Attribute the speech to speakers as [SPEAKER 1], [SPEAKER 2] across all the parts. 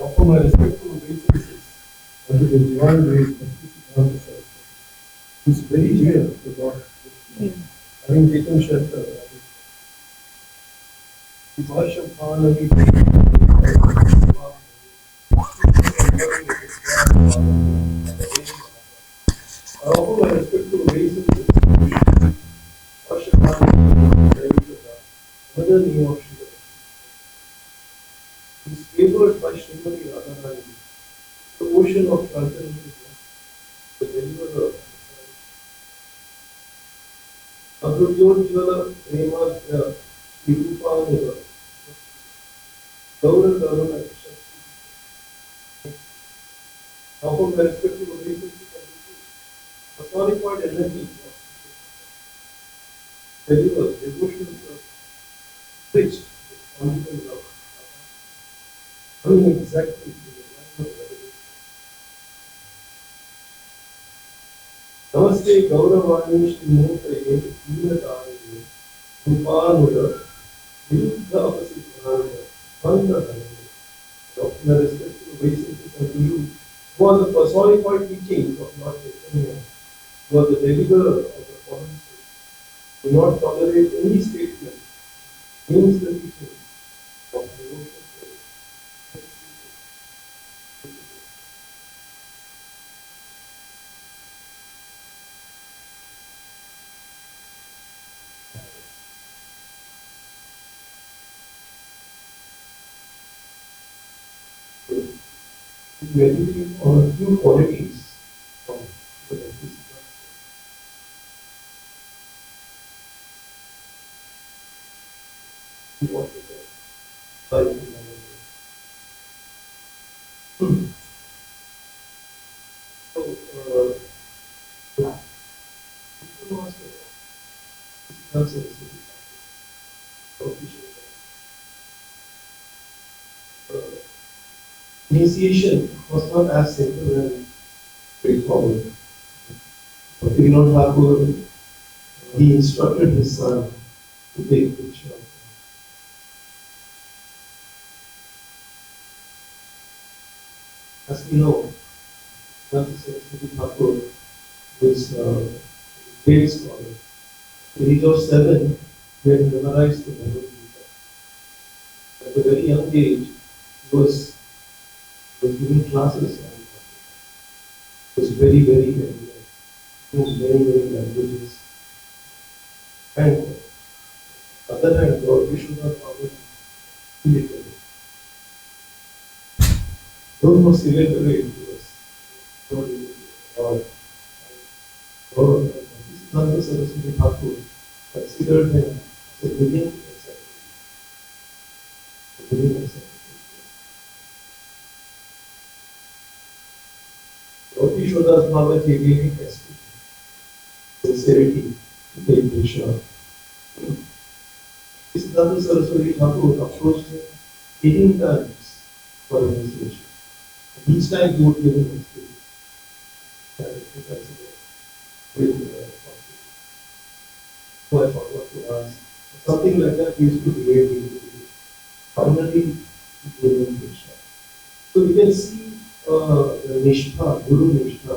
[SPEAKER 1] offer my respectful obeisances unto the divine grace of Bakthi Siddhanta Soroswati, who is very dear to God, having taken shelter. I offer my respectful obeisances another name of Shiva. He is favored by Srimati Radharani, the ocean of transcendental bliss, the deliverer of Adrutyojjvala Premadya Virupaneva Gaura Karuna Shakti. Offer my respectful obeisances of the personified energy of deliver devotional rich with unlimited love. Coming exactly to the line of revelation. Namaste Gauravani Shrimutaye Neelataraye Rupanuda Viruddha Apasiddhanaya Bandhanaya. The respectful obeisances unto you, who are the personified teachings of Lord Chaitanya, who are the deliverer of the fallen soul. Do not tolerate any statement against the teachings of devotion. Meditate on a few qualities of the Bakthi Siddhanta. What is it? Initiation was not as simple and straightforward. Bakthi Thakur, he instructed his son to take picture of him. As we know, Siddhanta Soroswati Thakur was a great scholar. At the age of 7, he had memorized the Bhagavad Gita. At a very young age, he was giving classes on it. He was very, very elegant. He was very, very languages. And on the other hand, Glorification Of Bakthi, illiterate. Those who are illiterate to us, Siddhanta Soroswati Thakur considered him as a living encyclopedia. Ishwada's Bhagavad really tested sincerity to take Diksha. Siddhanta Soroswati Thakur approached him 18 times for initiation. Each time he would give him experience. So I forgot to ask. Something like that he used to behave. Finally, he gave him Diksha. So we can see the Nishtha, Guru Nishtha.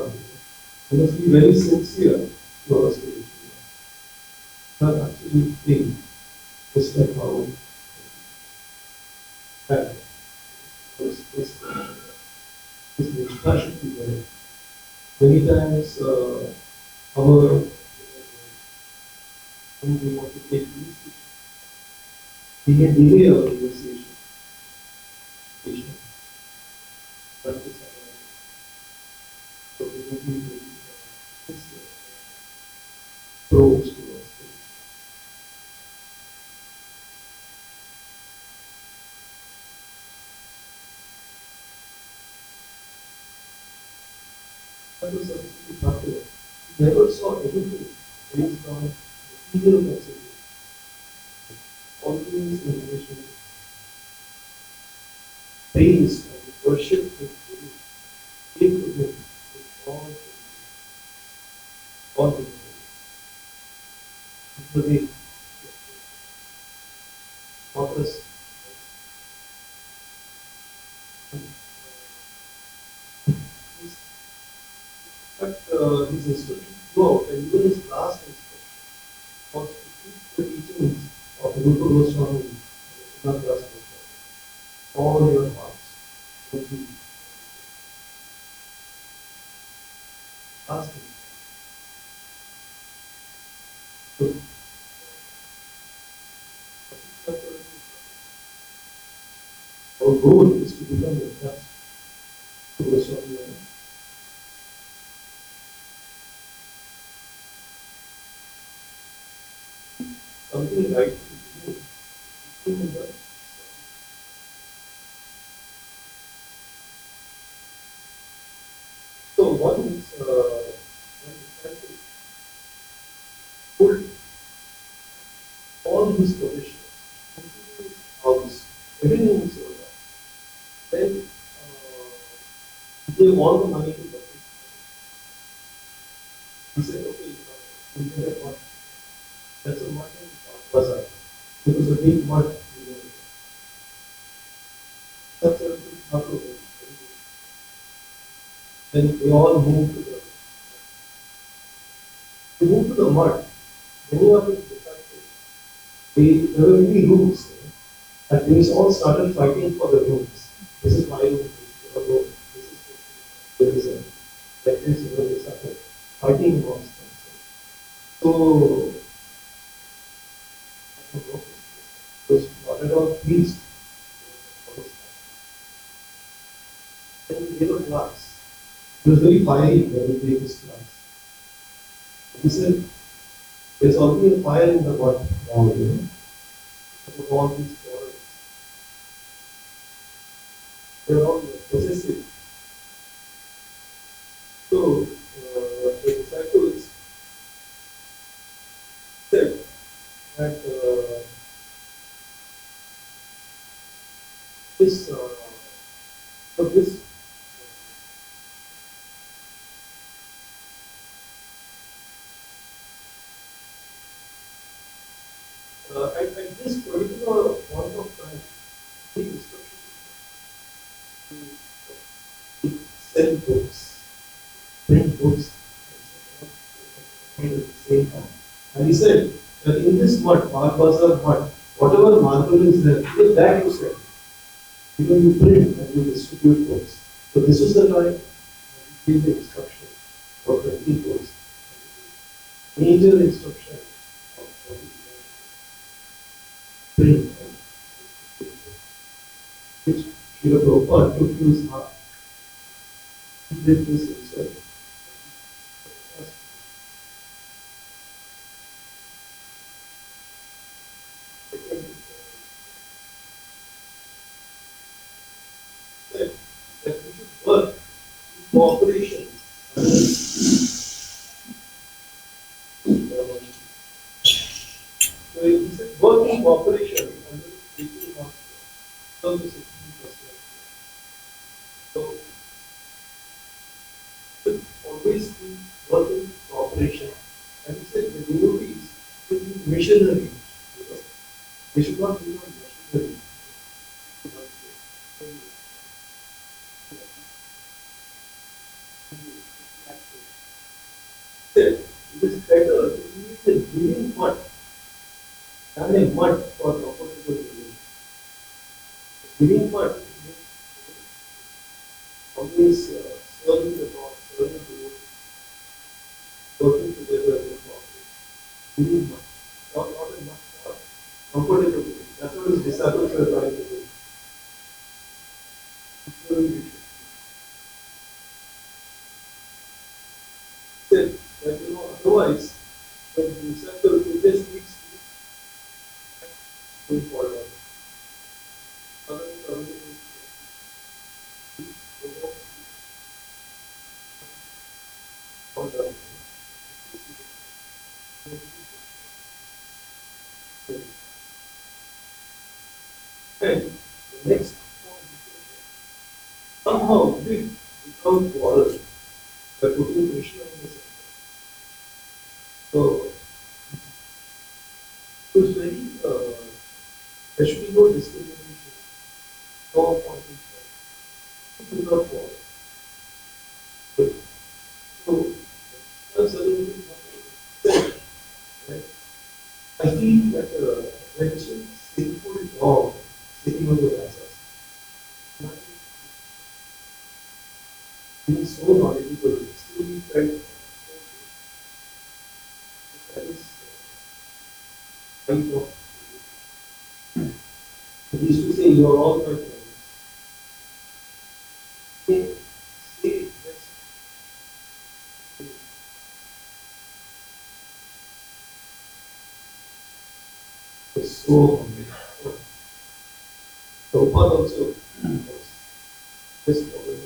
[SPEAKER 1] You must be very sincere to our spiritual life. Not actually think just like how this Nishtha should be there. Many times when we want to take initiation, we may delay our initiation. So we will be very approach to us. Never saw anything based on either consideration. Always in relation to praise and worship with all the the way taught us. But his instructions throughout, and even his last instruction was to keep the teachings of Rupa Goswami and Jagannath Tample all your hearts. Would be asking. So, our goal is to become the best Goswami. Something right to do. So once when disciple pulled all his possessions into his house, everything is sold out. Then he gave all the money to Bakthi. He said, okay, you can get one. That's a mud in bazaar. It was a big mud. That's a good Thakur. Then they all moved to the mud. Many of his disciples, there were many rooms, and they all started fighting for the rooms. This is my room, this is your room, there is a like this, they started fighting amongst themselves. So, was not at all pleased. Then he gave a class. He was very fiery when he gave his class. He said, there's already a fire in the mud now, of all these quarrels. They're all possessive. So, the disciples said that this at this particular point of time, the instruction to sell books, print books, at the same time. And he said that in this mud, Bazaar mud, whatever marble is there, even that you sell. Even you print and you distribute books. So this was the time he gave the instruction for 20 books. Major instruction of print and which Srila Prabhupada took to his heart. He did this himself. That we should work in cooperation. So he said, work in cooperation under the teaching of service. So should always be working in cooperation. And he said the devotees should be missionary. They should not be missionary. It is better to use a living mud than a mud for comfortable living. Living mud always serving the Lord, serving the Lord, working together in cooperation. Living mud, not a mud for comfortable living. That's what his disciples were trying to do. Said that otherwise, the disciples will just keep going forward. And the next point somehow without quarrel by putting Krishna in the center. So There should be no discrimination, no pointing finger. Do not fall. So, that's a little bit more. Right? I feel that when a sinful dog sitting on the assets, being so knowledgeable, still be felt that is kind of. He used to say, "You are all my friends." Say that's it's so humbling. Prabhupada also was this problem.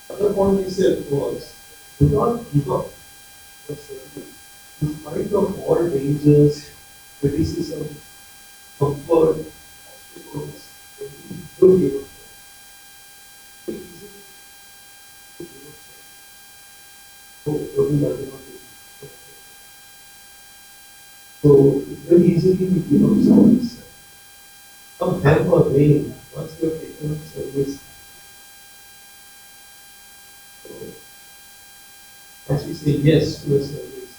[SPEAKER 1] Other point he said was, do not give up your service. In spite of all dangers, criticism, comfort, obstacles, don't give up. Very easily to give up. So, Prabhupada did not give up. So, very easily we give up service. Come help or rain, once you have taken up service. So, as we say yes to a service,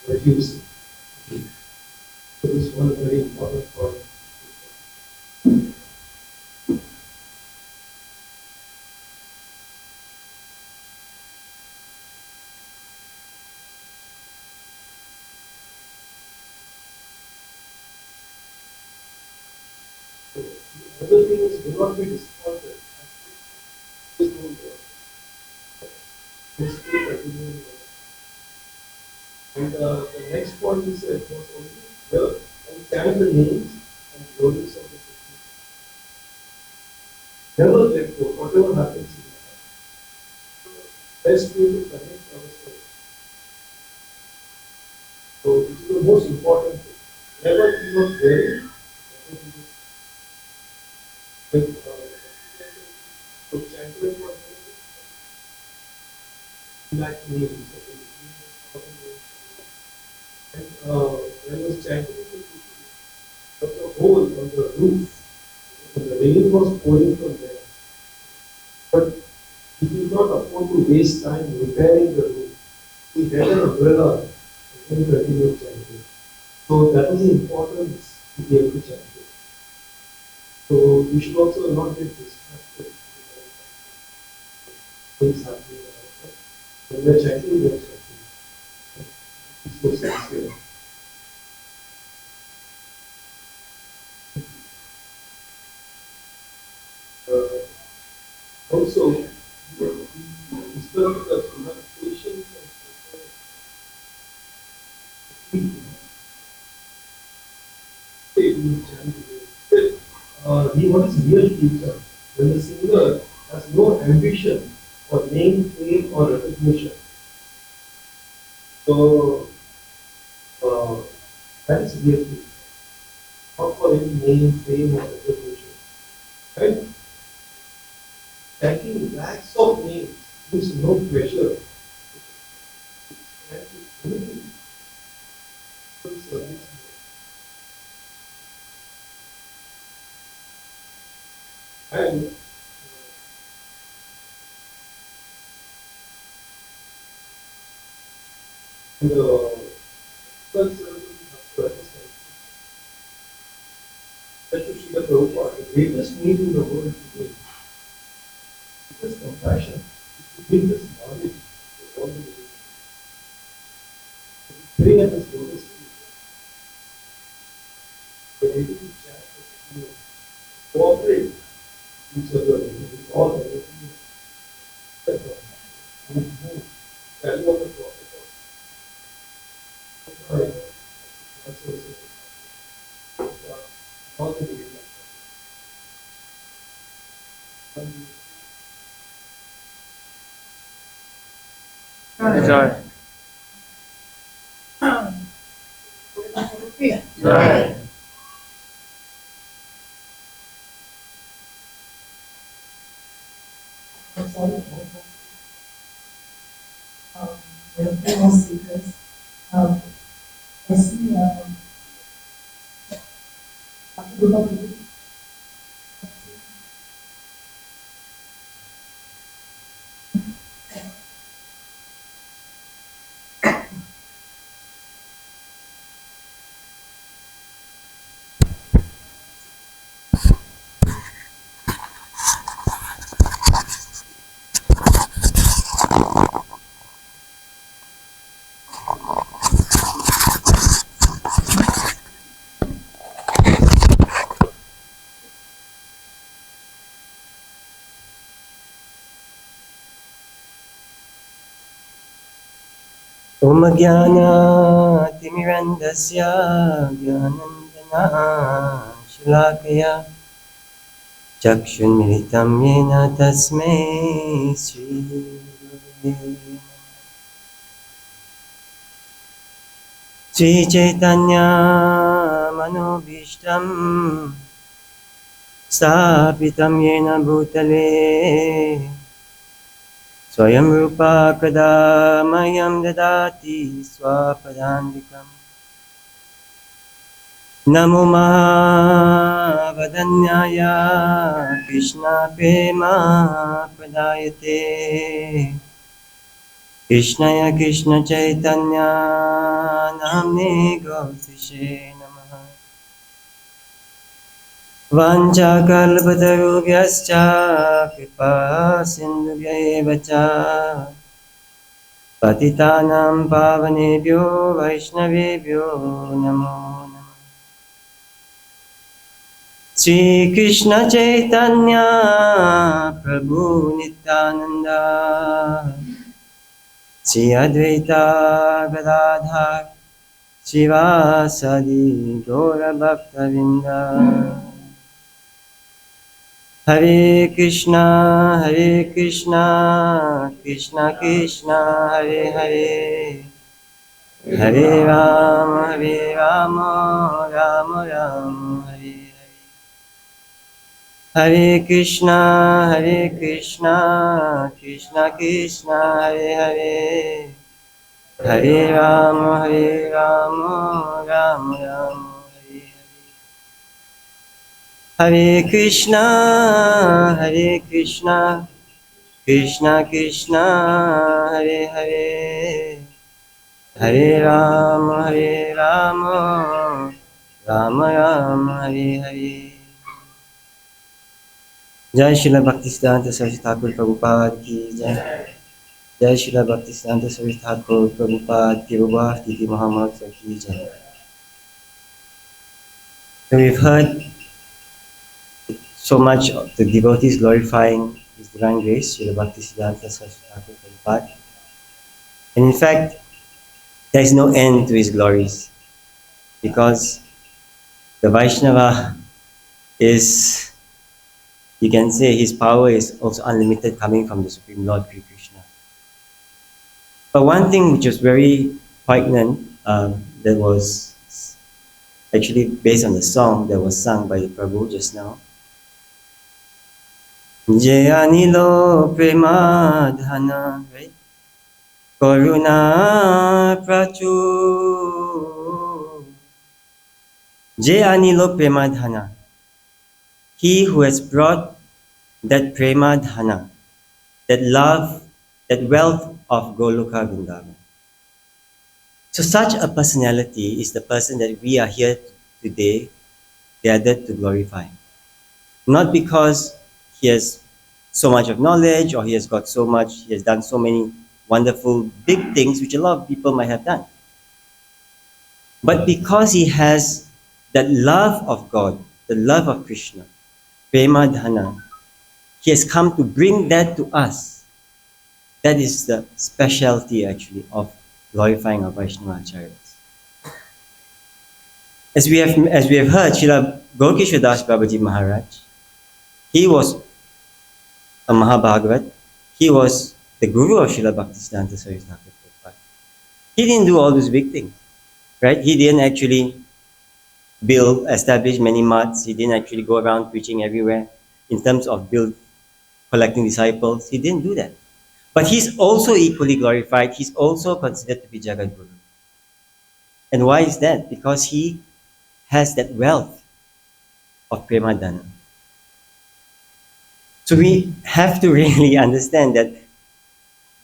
[SPEAKER 1] refuse. So this is one very important point. So the other thing is, do not be disappointed. Just don't go. Just keep continuing. And the next point he said was only well, and chant the names and glories of the Supreme. Never let go, whatever happens in life. Best way to connect ourselves. So this is the most important thing. Never be not very. So chanting was like names. And when I was chanting, there was a hole on the roof, and the rain was pouring from there. But he did not afford to waste time repairing the roof. He had an umbrella and continued chanting. So that is the importance to be able to chant. So we should also not get distracted with things happening around us. When we are chanting, we are chanting. It's so sincere. Also, we instructed us to have patience and what is real teacher? When the singer has no ambition for name, fame, or recognition. So that is real teacher. Not for any name, fame, or recognition. Right? Taking lakhs of names gives no pleasure. And only service. And the first Srila Prabhupada, the greatest need in the world today is compassion. To give this knowledge to all the living. Pray at His lotus feet. We're able to chat with you, cooperate with each other, with all the living. Move. Value of the prophet. All the living.
[SPEAKER 2] Jai. Jai.
[SPEAKER 3] There are few more speakers.
[SPEAKER 2] Kasi, ako ba
[SPEAKER 3] Om Jnana Timirandasya Jnanandana Shalakaya Chakshunmilitam Yena Tasmai Sri Gurave Sri Chaitanya Manobhishtam Sthapitam Yena Bhutale Swayam Rupa Kada Mayam Dadati Swapadandikam Namo Mahavadanyaya Krishna Prema Pradayate Krishnaya Krishna Chaitanya Namne Gautishe Namaha Vanchakalpatarubhyascha Kripa Sindhubhya Cha Patitanam Pavanebhyo Vaishnavebhyo Namo Namo Sri Krishna Chaitanya Prabhu Nityananda Sri Advaita Gadadhar Srivasadi Gaura Bhaktavinda Hare Krishna Krishna Krishna Hare Hare Hare Rama Rama Rama Hare Hare Hare Krishna Krishna Krishna Hare Hare Hare Rama Rama Rama Hare Hare Hare Krishna Krishna Krishna Hare Hare Hare Rama Rama Rama Hare Hare Jai Srila Bhakti Siddhanta Soroswati Thakur Prabhupada ki Jai Jai Srila Bhakti Siddhanta Soroswati Thakur Prabhupada ki Prabhupada Titi Muhammad ki Jai. So we've heard so much of the devotees glorifying His Divine Grace, Srila Bhakti Siddhanta Soroswati Thakur Prabhupada. And in fact, there is no end to His glories because the Vaishnava is, you can say, his power is also unlimited coming from the Supreme Lord Sri Krishna. But one thing which was very poignant, that was actually based on the song that was sung by the Prabhu just now. Jayanilo Premadhana, right? Karuna Prachu. Jayanilo Premadhana. He who has brought that Premadhana, that love, that wealth of Goloka Vrindavan. So such a personality is the person that we are here today gathered to glorify. Not because he has so much of knowledge or he has got so much, he has done so many wonderful big things which a lot of people might have done. But because he has that love of God, the love of Krishna, Prema Dhana, he has come to bring that to us. That is the specialty actually of glorifying our Vaishnava Acharyas. As we have heard, Srila Gaurkishore Das Babaji Maharaj, he was a Mahabhagavat. He was the guru of Srila Bhaktisiddhanta Saraswati Thakur. He didn't do all those big things, right? He didn't actually establish many maths. He didn't actually go around preaching everywhere. In terms of collecting disciples, he didn't do that. But he's also equally glorified. He's also considered to be Jagat Guru. And why is that? Because he has that wealth of prema dana. So we have to really understand that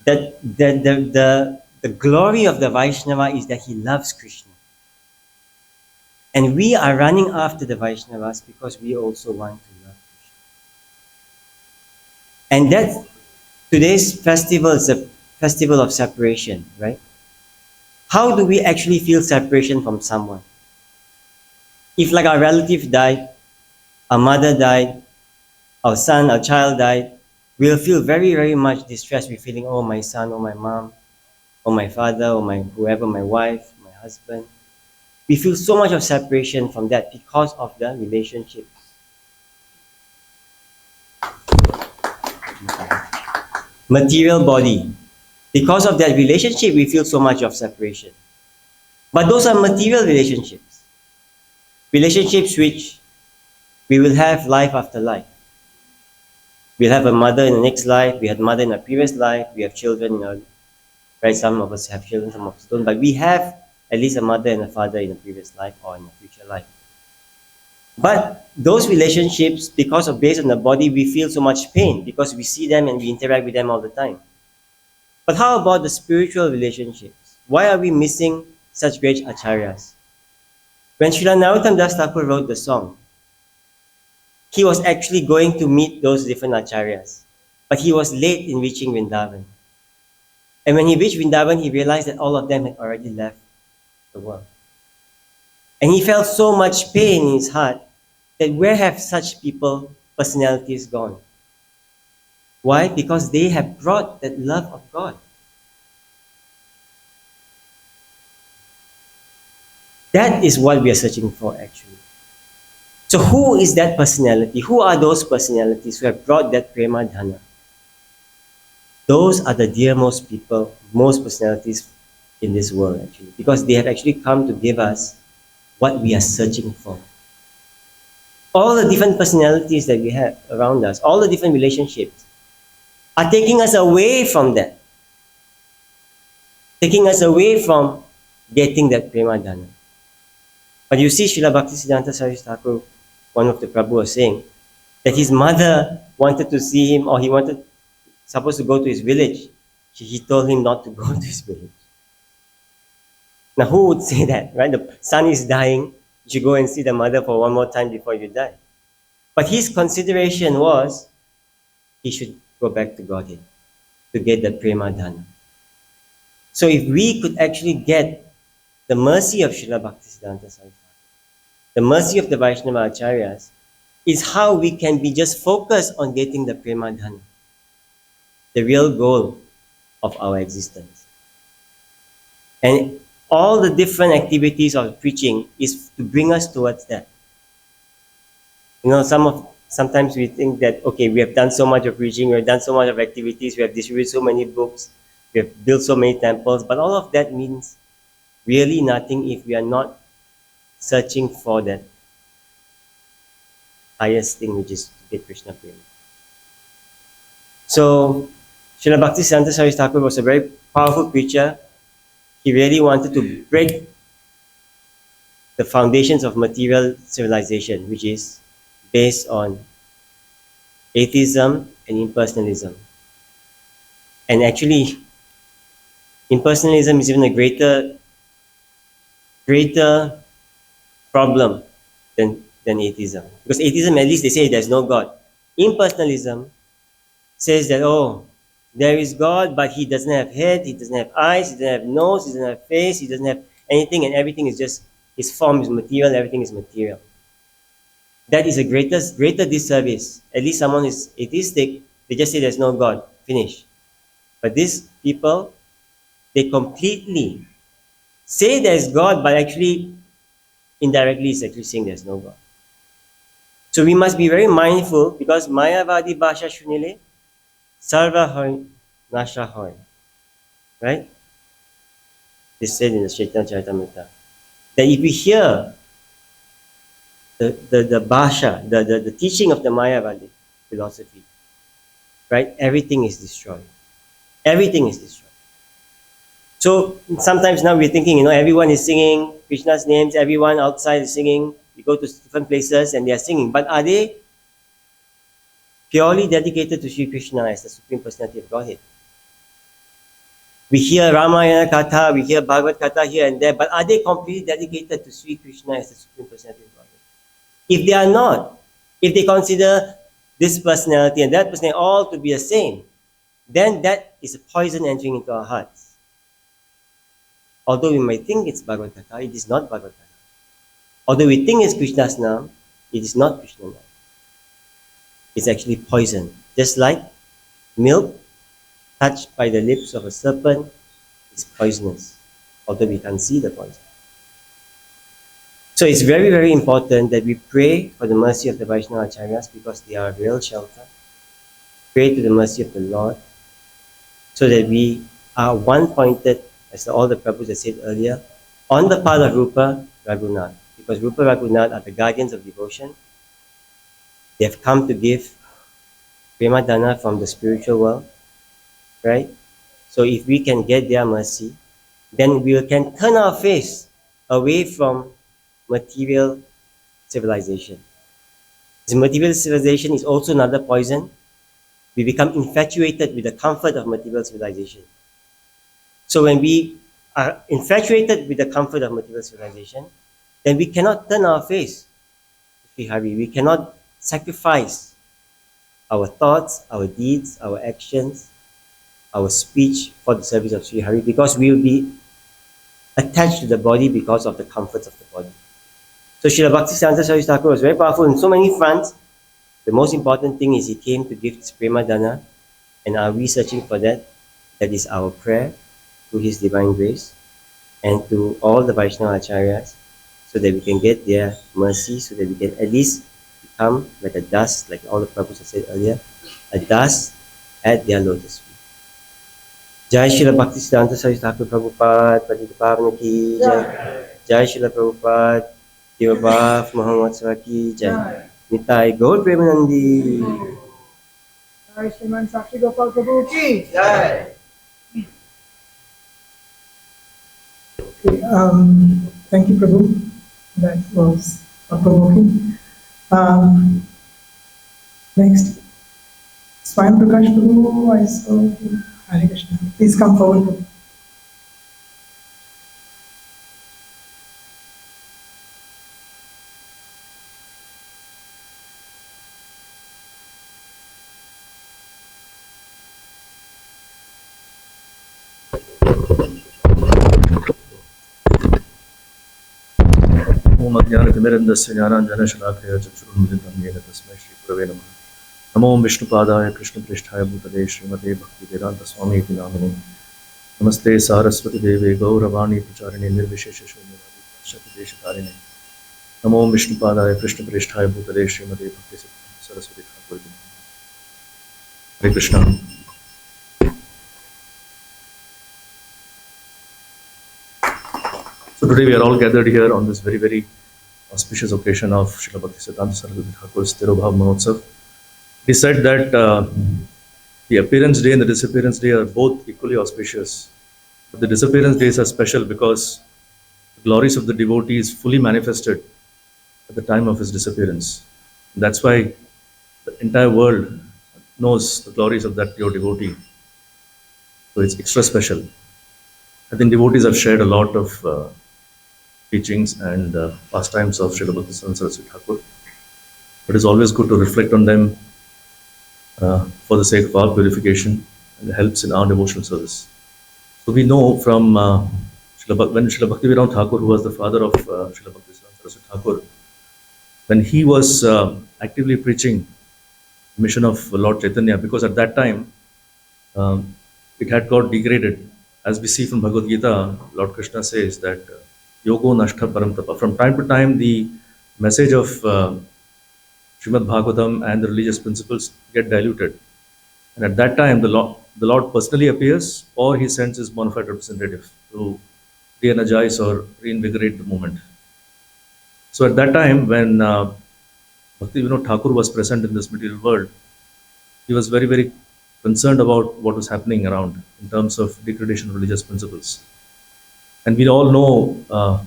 [SPEAKER 3] the glory of the Vaishnava is that he loves Krishna. And we are running after the Vaishnavas because we also want to love Krishna. And that today's festival is a festival of separation, right? How do we actually feel separation from someone? If like our relative died, our mother died, our son, our child died, we'll feel very, very much distressed. We're feeling, oh, my son, oh, my mom, or my father, or my whoever, my wife, my husband. We feel so much of separation from that because of the relationship. Material body. Because of that relationship, we feel so much of separation. But those are material relationships. Relationships which we will have life after life. We'll have a mother in the next life, we had mother in our previous life, we have children in our, right? Some of us have children, some of us don't, but we have at least a mother and a father in a previous life or in a future life. But those relationships, because of based on the body, we feel so much pain because we see them and we interact with them all the time. But how about the spiritual relationships? Why are we missing such great acharyas? When Srila Narottam Das Thakur wrote the song, he was actually going to meet those different acharyas, but he was late in reaching Vrindavan. And when he reached Vrindavan, he realized that all of them had already left the world. And he felt so much pain in his heart that where have such people, personalities gone? Why? Because they have brought that love of God. That is what we are searching for actually. So who is that personality? Who are those personalities who have brought that prema dhana? Those are the dearmost people, most personalities in this world actually, because they have actually come to give us what we are searching for. All the different personalities that we have around us, all the different relationships, are taking us away from that. Taking us away from getting that prema dhana. But you see, Srila Bhakti Siddhanta Soroswati Thakur, one of the Prabhu was saying, that his mother wanted to see him, or he wanted, supposed to go to his village. He told him not to go to his village. Now who would say that, right? The son is dying, you should go and see the mother for one more time before you die. But his consideration was, he should go back to Godhead to get the prema dhana. So if we could actually get the mercy of Srila Bhakti Siddhanta Soroswati, the mercy of the Vaishnava Acharyas, is how we can be just focused on getting the prema dhana, the real goal of our existence. And all the different activities of preaching is to bring us towards that. You know, sometimes we think that, okay, we have done so much of preaching, we have done so much of activities, we have distributed so many books, we have built so many temples, but all of that means really nothing if we are not searching for that highest thing, which is to get Krishna prema. So, Srila Bhakti Siddhanta Soroswati Thakur was a very powerful preacher. He really wanted to break the foundations of material civilization, which is based on atheism and impersonalism. And actually, impersonalism is even a greater problem than atheism. Because atheism, at least they say there's no God. Impersonalism says that, oh, there is God, but he doesn't have head, he doesn't have eyes, he doesn't have nose, he doesn't have face, he doesn't have anything, and everything is just, his form is material, everything is material. That is a greater disservice. At least someone is atheistic, they just say there's no God, finish. But these people, they completely say there's God, but actually, indirectly, it's actually saying there's no God. So we must be very mindful, because Mayavadi Bhasha Shunile, Sarva Hoy, Nasha Hoy. Right? This said in the Chaitanya Charitamrita. That if we hear the Bhasha, the teaching of the Mayavadi philosophy, right, everything is destroyed. Everything is destroyed. So sometimes now we're thinking, everyone is singing Krishna's names, everyone outside is singing. We go to different places and they are singing. But are they purely dedicated to Sri Krishna as the Supreme Personality of Godhead? We hear Ramayana Katha, we hear Bhagavad Katha here and there, but are they completely dedicated to Sri Krishna as the Supreme Personality of Godhead? If they are not, if they consider this personality and that personality all to be the same, then that is a poison entering into our hearts. Although we might think it's Bhagavad Gita, it is not Bhagavad Gita. Although we think it's Krishna's name, it is not Krishna's name. It's actually poison. Just like milk touched by the lips of a serpent is poisonous, although we can't see the poison. So it's very, very important that we pray for the mercy of the Vaishnava Acharyas because they are a real shelter. Pray to the mercy of the Lord so that we are one-pointed, as all the Prabhus have said earlier, on the path of Rupa Raghunath. Because Rupa Raghunath are the guardians of devotion. They have come to give Premadana from the spiritual world, right? So if we can get their mercy, then we can turn our face away from material civilization. This material civilization is also another poison. We become infatuated with the comfort of material civilization. So when we are infatuated with the comfort of material civilization, then we cannot turn our face to Sri Hari. We cannot sacrifice our thoughts, our deeds, our actions, our speech for the service of Sri Hari because we will be attached to the body because of the comforts of the body. So Srila Bakthi Siddhanta Soroswati Thakur was very powerful in so many fronts. The most important thing is he came to give his prema dana, and are we searching for that? That is our prayer to his divine grace and to all the Vaishnava Acharyas so that we can get their mercy, so that we can at least become like a dust, like all the Prabhus have said earlier, a dust at their lotus feet. Jai Srila Bhakti Siddhanta Soroswati Thakur Prabhupada, Patita Pavana ki Jai. Jai Srila Prabhupada, Deva Bhav Muhammad Sara ki Jai. Nitai Gaur Premanandi.
[SPEAKER 2] Jai Shriman Sakshi Gopal Prabhu ki
[SPEAKER 4] Jai.
[SPEAKER 2] Okay, thank you, Prabhu. That was provoking. Next, Swayam Prakash Prabhu, I saw you. Hare Krishna. Please come forward, Prabhu.
[SPEAKER 4] ओम अज्ञानतिमिरन्दस्य ज्ञानाञ्जनशलाकया चक्षुरुन्मिलितं येन तस्मै श्रीगुरवे नमः। नमो विष्णुपादाय कृष्णप्रेष्ठाय भूतले श्रीमते भक्तिवेदान्तस्वामीति नामिने। नमस्ते सारस्वतीदेवे गौरवाणी प्रचारिणे निर्विशेषशून्यवादी पाश्चात्यदेशतारिणे। नमो विष्णुपादाय कृष्णप्रेष्ठाय भूतले श्रीमते भक्तिसिद्धान्त सरस्वती ठाकुर। हरे Krishna. So today we are all gathered here on this very, very auspicious occasion of Srila Bakthi Siddhanta Soroswati Thakur's Tirobhav Mahotsav. It is said that the appearance day and the disappearance day are both equally auspicious. But the disappearance days are special because the glories of the devotee is fully manifested at the time of his disappearance. And that's why the entire world knows the glories of that pure devotee. So it's extra special. I think devotees have shared a lot of teachings and pastimes of Srila Bhakti Siddhanta Soroswati Thakur. It is always good to reflect on them for the sake of our purification and helps in our devotional service. So we know from when Srila Bhaktivedanta Thakur, who was the father of Srila Bhakti Siddhanta Soroswati Thakur, when he was actively preaching the mission of Lord Chaitanya, because at that time it had got degraded. As we see from Bhagavad Gita, Lord Krishna says that Yogo Nashta Param Tapa. From time to time, the message of Srimad Bhagavatam and the religious principles get diluted. And at that time, the Lord personally appears or he sends his bona fide representative to re-energize or reinvigorate the movement. So at that time, when Bhakti Vinod Thakur was present in this material world, he was very, very concerned about what was happening around in terms of degradation of religious principles. And we all know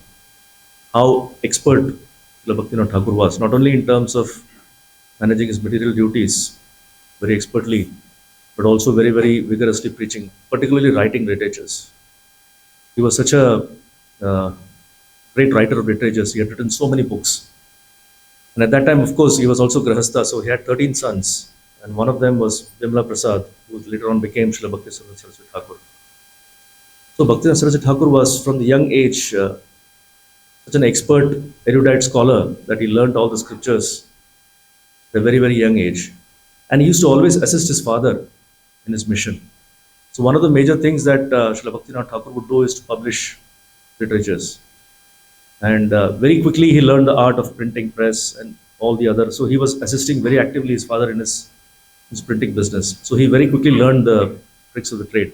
[SPEAKER 4] how expert Srila Bhaktivinoda Thakur was, not only in terms of managing his material duties very expertly, but also very, very vigorously preaching, particularly writing literatures. He was such a great writer of literatures. He had written so many books. And at that time, of course, he was also Grahastha, so he had 13 sons. And one of them was Vimla Prasad, who later on became Srila Bhakti Siddhanta Soroswati Thakur. So Bhakti Siddhanta Soroswati Thakur was from the young age such an expert, erudite scholar that he learned all the scriptures at a very, very young age. And he used to always assist his father in his mission. So one of the major things that Srila Bhaktivinoda Thakur would do is to publish literatures. And very quickly he learned the art of printing press and all the other. So he was assisting very actively his father in his printing business. So he very quickly learned the tricks of the trade.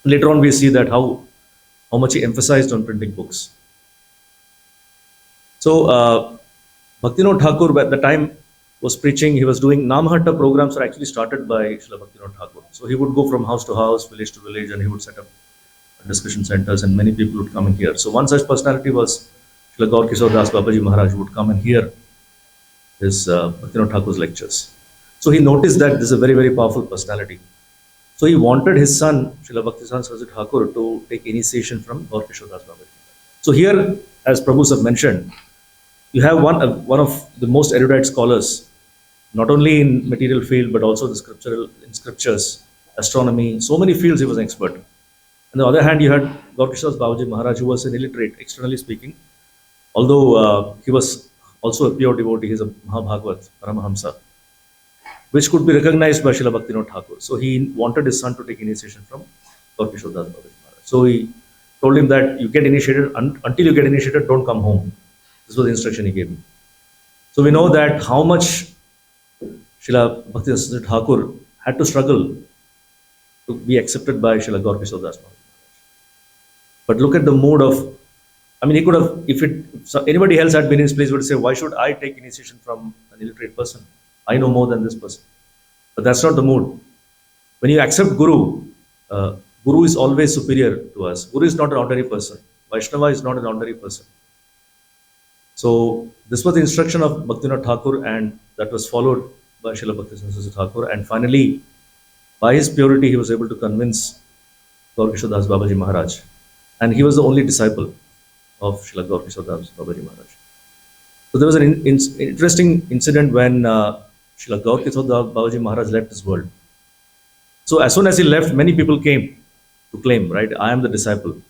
[SPEAKER 4] Later on we see that how much he emphasized on printing books. So Bhaktivinoda Thakur at the time was preaching. He was doing Namhatta programs were actually started by Srila Bhaktivinoda Thakur. So he would go from house to house, village to village, and he would set up discussion centers, and many people would come and hear. So one such personality was Srila Gaur Kishore Das Babaji Maharaj, who would come and hear his Bhaktivinoda Thakur's lectures. So he noticed that this is a very, very powerful personality. So he wanted his son, Srila Bhakti Siddhanta Soroswati Thakur, to take initiation from Gaur Kishore Das Babaji. So here, as Prabhus have mentioned, you have one of the most erudite scholars, not only in material field, but also in scriptures, astronomy, so many fields he was an expert. On the other hand, you had Gaur Kishore Das Babaji Maharaj, who was an illiterate, externally speaking, although he was also a pure devotee. He is a Mahabhagavat, Paramahamsa, which could be recognized by Srila Bhaktivinoda Thakur. So he wanted his son to take initiation from Gaur Kishore Das Babaji Maharaj. So he told him that you get initiated, until you get initiated, don't come home. This was the instruction he gave him. So we know that how much Srila Bhakti Siddhanta Thakur had to struggle to be accepted by Srila Gaur Kishore Das Maharaj. But look at the mood of, I mean, he could have, if anybody else had been in his place, would say, why should I take initiation from an illiterate person? I know more than this person. But that's not the mood. When you accept Guru, Guru is always superior to us. Guru is not an ordinary person. Vaishnava is not an ordinary person. So this was the instruction of Bhaktivinoda Thakur, and that was followed by Srila Bhakti Siddhanta Soroswati Thakur. And finally, by his purity, he was able to convince Gaur Kishore Das Babaji Maharaj. And he was the only disciple of Srila Gaur Kishore Das Babaji Maharaj. So there was an interesting incident when Srila Gaur Kishore Das Babaji Maharaj left this world. So as soon as he left, many people came to claim, right, I am the disciple.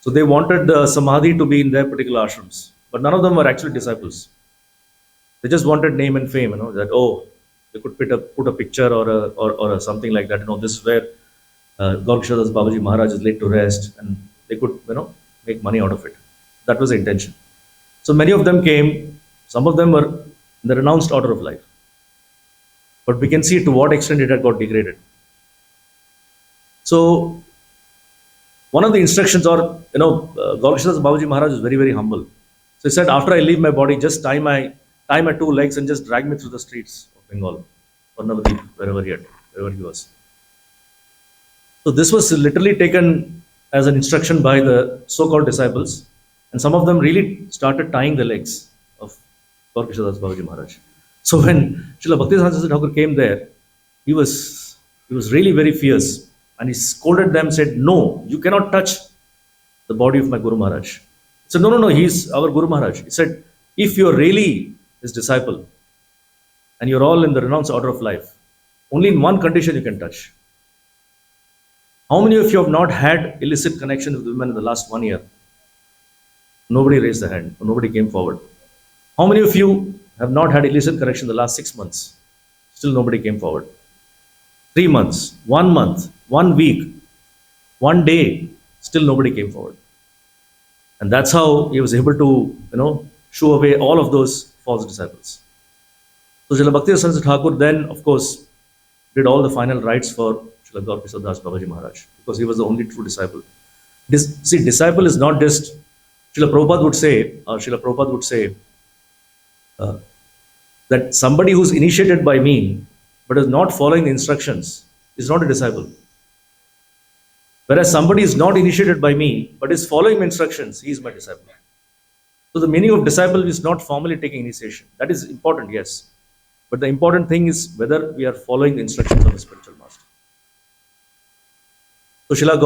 [SPEAKER 4] So they wanted the Samadhi to be in their particular ashrams. But none of them were actually disciples. They just wanted name and fame, that, oh, they could put a picture or something like that. This is where Gaur Kishore Das Babaji Maharaj is laid to rest, and they could, make money out of it. That was the intention. So many of them came. Some of them were in the renounced order of life. But we can see to what extent it had got degraded. So one of the instructions, Gaur Kishore Das Babaji Maharaj is very, very humble. So he said, after I leave my body, just tie my 2 legs and just drag me through the streets of Bengal or Navadip, wherever he was. So this was literally taken as an instruction by the so-called disciples, and some of them really started tying the legs of Gaur Kishore Das Babaji Maharaj. So when Srila Bhakti Siddhanta Soroswati Thakur came there, he was really very fierce, and he scolded them, said, no, you cannot touch the body of my Guru Maharaj. He said, no, he's our Guru Maharaj. He said, if you're really his disciple, and you're all in the renounced order of life, only in one condition you can touch. How many of you have not had illicit connection with women in the last 1 year? Nobody raised their hand, or nobody came forward. How many of you have not had illicit connection in the last 6 months? Still nobody came forward. 3 months, 1 month, 1 week, 1 day, still nobody came forward. And that's how he was able to, shoo away all of those false disciples. So Srila Bhakti Siddhanta Thakur then, of course, did all the final rites for Srila Gaur Kishore Das Babaji Maharaj, because he was the only true disciple. Disciple is not just, Srila Prabhupada would say that somebody who's initiated by me, but is not following the instructions is not a disciple. Whereas somebody is not initiated by me, but is following my instructions, he is my disciple. So the meaning of disciple is not formally taking initiation. That is important, yes. But the important thing is whether we are following the instructions of the spiritual master. So Srila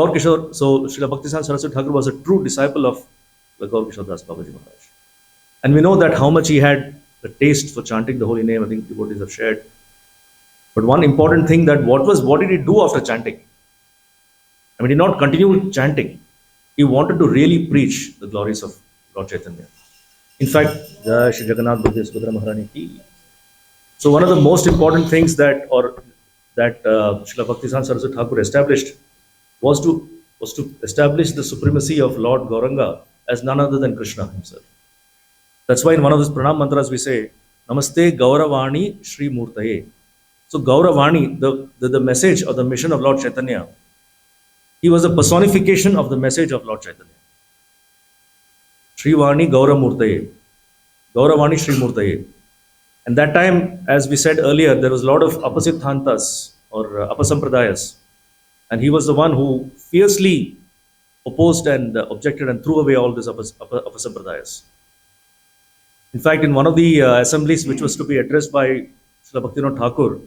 [SPEAKER 4] Bhakti Siddhanta Soroswati Thakur was a true disciple of Gaur Kishore Das Babaji Maharaj. And we know that how much he had the taste for chanting the holy name, I think devotees have shared. But one important thing that what did he do after chanting? I mean, he did not continue chanting. He wanted to really preach the glories of Lord Chaitanya. In fact, Jai Shri Jagannath Tample Maharani ki. So one of the most important things that Srila Bhakti Siddhanta Soroswati Thakur established was to establish the supremacy of Lord Gauranga as none other than Krishna himself. That's why in one of his pranam mantras we say, Namaste Gauravani Shri Murtaye. So Gauravani, the message or the mission of Lord Chaitanya, he was a personification of the message of Lord Chaitanya. Shri Vani Gaura Murtaye. Gauravani Shri Murtaye. And that time, as we said earlier, there was a lot of Apasiddhantas or Apasampradayas. And he was the one who fiercely opposed and objected and threw away all these Apasampradayas. In fact, in one of the assemblies which was to be addressed by Srila Bhaktivinoda Thakur,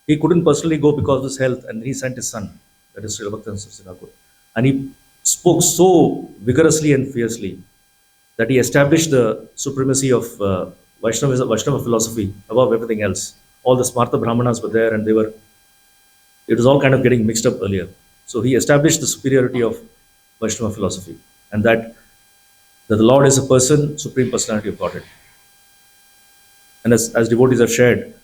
[SPEAKER 4] he couldn't personally go because of his health, and he sent his son, that is Srila Bhaktivinoda Soroswati Thakur. And he spoke so vigorously and fiercely that he established the supremacy of Vaishnava philosophy above everything else. All the Smartha Brahmanas were there, and it was all kind of getting mixed up earlier. So he established the superiority of Vaishnava philosophy, and that the Lord is a person, supreme personality of Godhead. And as devotees have shared,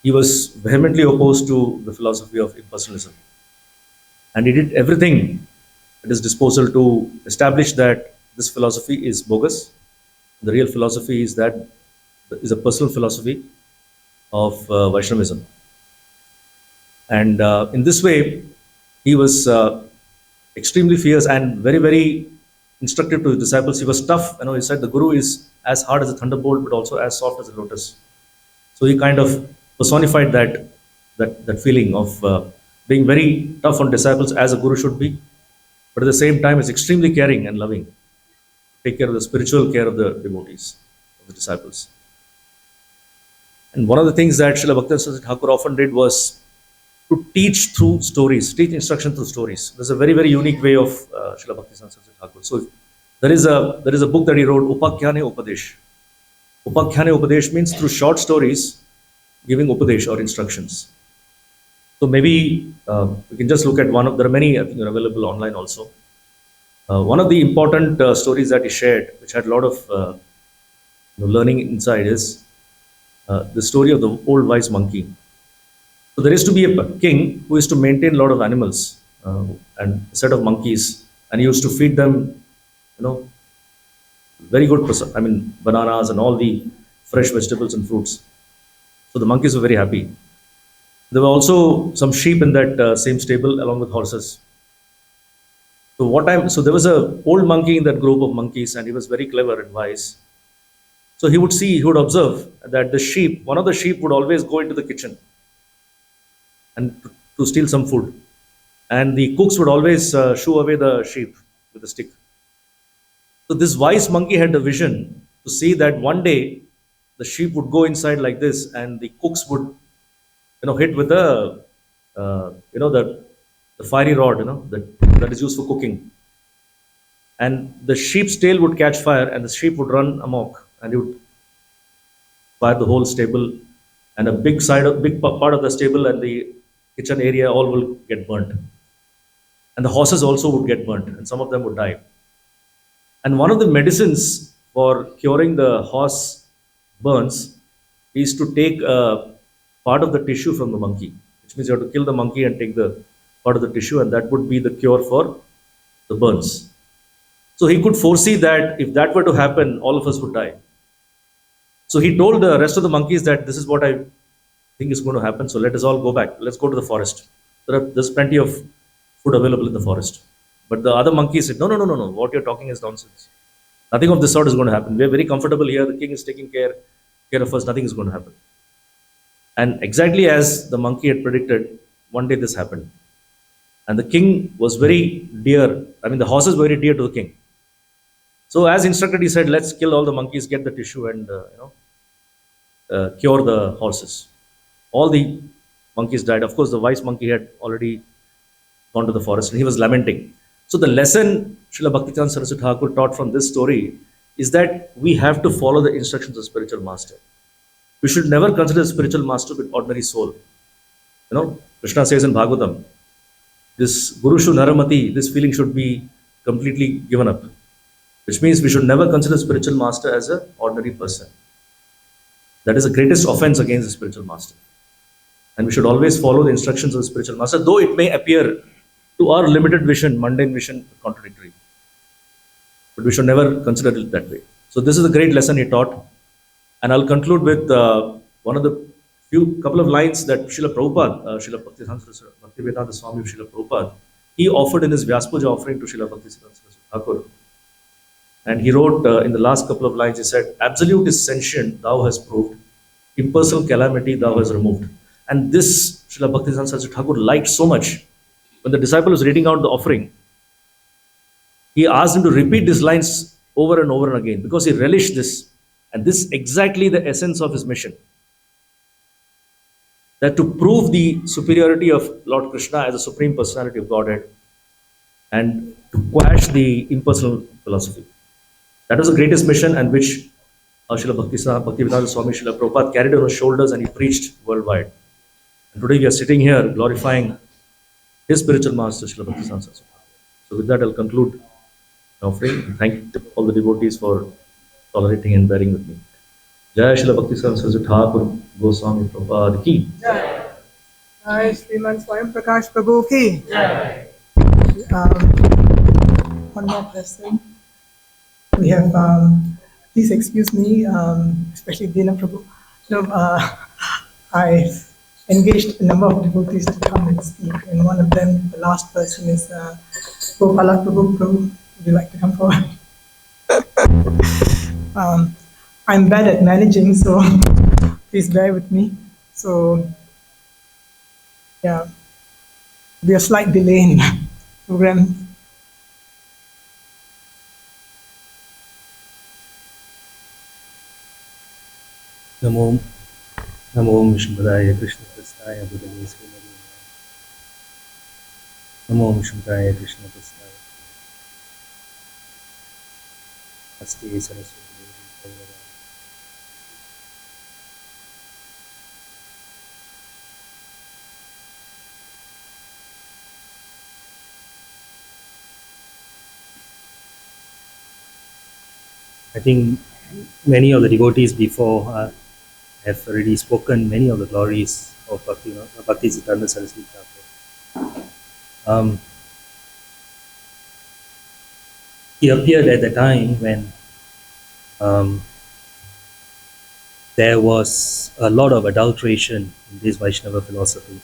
[SPEAKER 4] he was vehemently opposed to the philosophy of impersonalism. And he did everything at his disposal to establish that this philosophy is bogus. The real philosophy is a personal philosophy of Vaishnavism. And in this way, he was extremely fierce and very, very instructive to his disciples. He was tough. He said the Guru is as hard as a thunderbolt, but also as soft as a lotus. So he kind of personified that feeling of being very tough on disciples as a Guru should be, but at the same time is extremely caring and loving. Take care of the spiritual care of the devotees, of the disciples. And one of the things that Srila Bhakti Siddhanta Soroswati Thakur often did was to teach through stories, teach instruction through stories. There's a very, very unique way of Srila Bhakti Siddhanta Soroswati Thakur. So there is a book that he wrote, Upakhyane Upadesh. Upakhyane Upadesh means through short stories, giving Upadesh or instructions. So maybe we can just look at one of, there are many, I think, are available online also. One of the important stories that he shared, which had a lot of learning inside, is the story of the old wise monkey. So there used to be a king who used to maintain a lot of animals and a set of monkeys, and he used to feed them, very good, bananas and all the fresh vegetables and fruits. So the monkeys were very happy. There were also some sheep in that same stable along with horses. So there was a old monkey in that group of monkeys, and he was very clever and wise. So he would observe that one of the sheep would always go into the kitchen and to steal some food. And the cooks would always shoo away the sheep with a stick. So this wise monkey had the vision to see that one day the sheep would go inside like this, and the cooks would, hit with the fiery rod, that is used for cooking. And the sheep's tail would catch fire, and the sheep would run amok, and he would fire the whole stable, and a big part of the stable and the kitchen area all will get burnt. And the horses also would get burnt, and some of them would die. And one of the medicines for curing the horse burns is to take part of the tissue from the monkey, which means you have to kill the monkey and take the part of the tissue, and that would be the cure for the burns. So he could foresee that if that were to happen, all of us would die. So he told the rest of the monkeys that this is what I think is going to happen, so let us all go back. Let's go to the forest. There's plenty of food available in the forest. But the other monkeys said, no, what you're talking is nonsense. Nothing of this sort is going to happen. We're very comfortable here. The king is taking care of us. Nothing is going to happen. And exactly as the monkey had predicted, one day this happened. And the king was very dear, I mean, the horses were very dear to the king. So, as instructed, he said, let's kill all the monkeys, get the tissue, and cure the horses. All the monkeys died. Of course, the wise monkey had already gone to the forest and he was lamenting. So, the lesson Srila Bhaktivedanta Saraswati Thakur taught from this story is that we have to follow the instructions of the spiritual master. We should never consider the spiritual master with ordinary soul. Krishna says in Bhagavatam, this Gurushu Naramati, this feeling should be completely given up. Which means we should never consider spiritual master as an ordinary person. That is the greatest offense against the spiritual master. And we should always follow the instructions of the spiritual master, though it may appear to our limited vision, mundane vision, contradictory. But we should never consider it that way. So this is a great lesson he taught. And I'll conclude with one of the couple of lines that Srila Prabhupada, Srila Bhaktivedanta Swami of Srila Prabhupada, he offered in his Vyaspuja offering to Srila Bhakti Siddhanta Soroswati Thakur. And he wrote in the last couple of lines, he said, absolute is sentient, thou hast proved. Impersonal calamity, thou hast removed. And this Srila Bhakti Siddhanta Soroswati Thakur liked so much. When the disciple was reading out the offering, he asked him to repeat these lines over and over and again because he relished this. And this is exactly the essence of his mission. That to prove the superiority of Lord Krishna as a supreme personality of Godhead and to quash the impersonal philosophy. That was the greatest mission and which Srila Bhaktivedanta Swami Srila Prabhupada carried on his shoulders and he preached worldwide. And today we are sitting here glorifying his spiritual master Srila Bhaktivedanta Swami. So with that I'll conclude the offering. Thank all the devotees for tolerating and bearing with me. Jai Srila Bhaktivedanta Saraswati Thakur Goswami Prabhupada ki.
[SPEAKER 2] Jai. Jai Sriman Swayam Prakash Prabhu ki.
[SPEAKER 1] Jai.
[SPEAKER 2] One more person. We have, please excuse me, especially Dina Prabhu. I engaged a number of devotees to come and speak, and one of them, the last person, is Gopala Prabhu. Prabhu, would you like to come forward? I'm bad at managing, so please bear with me. So, yeah, there'll be a slight delay in the program.
[SPEAKER 4] Namo Vishnupadaya Krishna Prasthaya Buddhaya Srimadi Namo Vishnupadaya Krishna Prasthaya Bakthi Saraswati Thakur. I think many of the devotees before have already spoken many of the glories of Bakthi Siddhanta Soroswati Thakur. He appeared at the time when there was a lot of adulteration in this Vaishnava philosophy.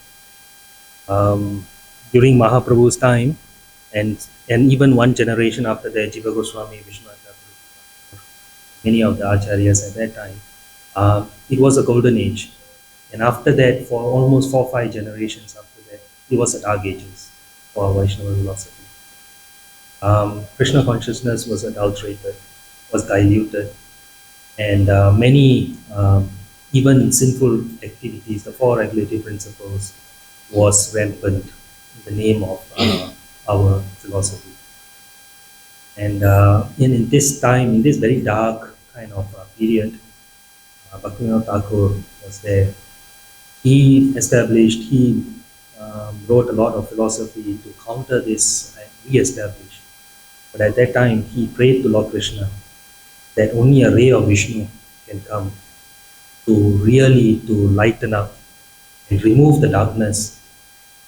[SPEAKER 4] During Mahaprabhu's time, and even one generation after that, Jiva Goswami, Vishwanath Thakur, many of the acharyas at that time, it was a golden age. And after that, for almost 4 or 5 generations after that, it was the dark ages for Vaishnava philosophy. Krishna consciousness was adulterated, was diluted, and many even sinful activities, the 4 regulatory principles, was rampant in the name of our philosophy. And in this time, in this very dark kind of period, Bhaktivinoda Thakur was there. He wrote a lot of philosophy to counter this and re-establish. But at that time, he prayed to Lord Krishna that only a ray of Vishnu can come to really lighten up and remove the darkness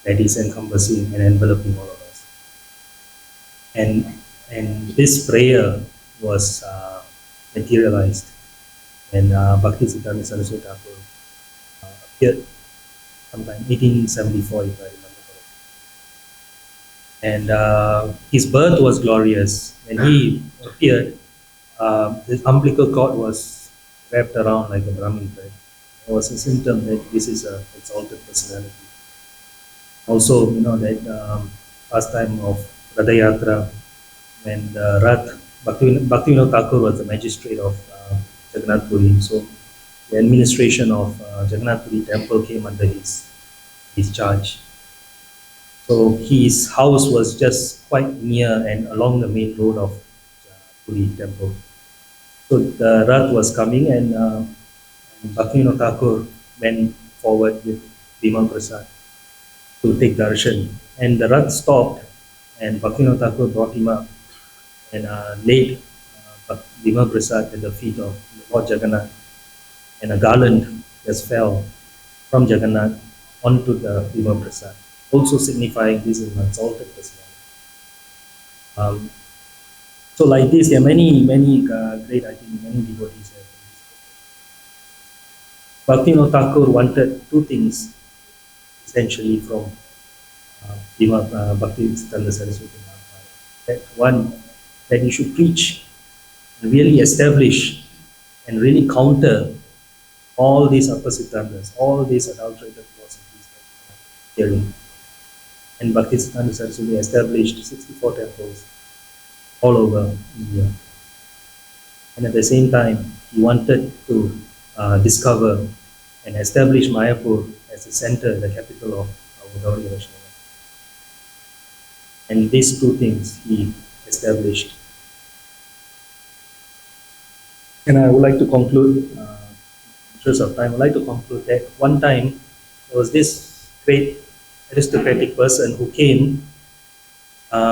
[SPEAKER 4] that is encompassing and enveloping all of us. And this prayer was materialized when Bakthi Siddhanta Soroswati Thakur appeared sometime 1874, if I remember correctly. And his birth was glorious. When he appeared, his umbilical cord was wrapped around like a Brahmin thread. was a symptom that this is a exalted personality. Also, that pastime of Radha Yatra, when the Rath, Bhaktivinoda Thakur was the magistrate of Jagannath Puri. So the administration of Jagannath Temple came under his charge. So his house was just quite near and along the main road of Puri Temple. So the Rath was coming, and Bhaktivinoda Thakur went forward with Bhima Prasad to take darshan. And the Rath stopped, and Bhaktivinoda Thakur brought him up and laid Bhima Prasad at the feet of Lord Jagannath, and a garland just fell from Jagannath onto the Bhima Prasad, also signifying this is an exalted personality. So like this, there are many great, I think, many devotees here. Bhaktivinoda Thakur wanted two things essentially from Bhakti Siddhanta Soroswati Thakur. One, that he should preach and really establish and really counter all these upper siddhantas, all these adulterated philosophies that we are hearing. And Bhakti Siddhanta Soroswati established 64 temples all over India. And at the same time, he wanted to discover and establish Mayapur as the center, the capital of our Gaudiya Vaishnava. And these two things he established. And I would like to conclude, in the interest of time, I would like to conclude that one time there was this great aristocratic person who came,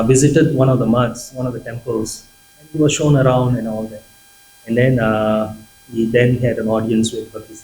[SPEAKER 4] visited one of the mats, one of the temples, and he was shown around and all that. And then he then had an audience with Bhakti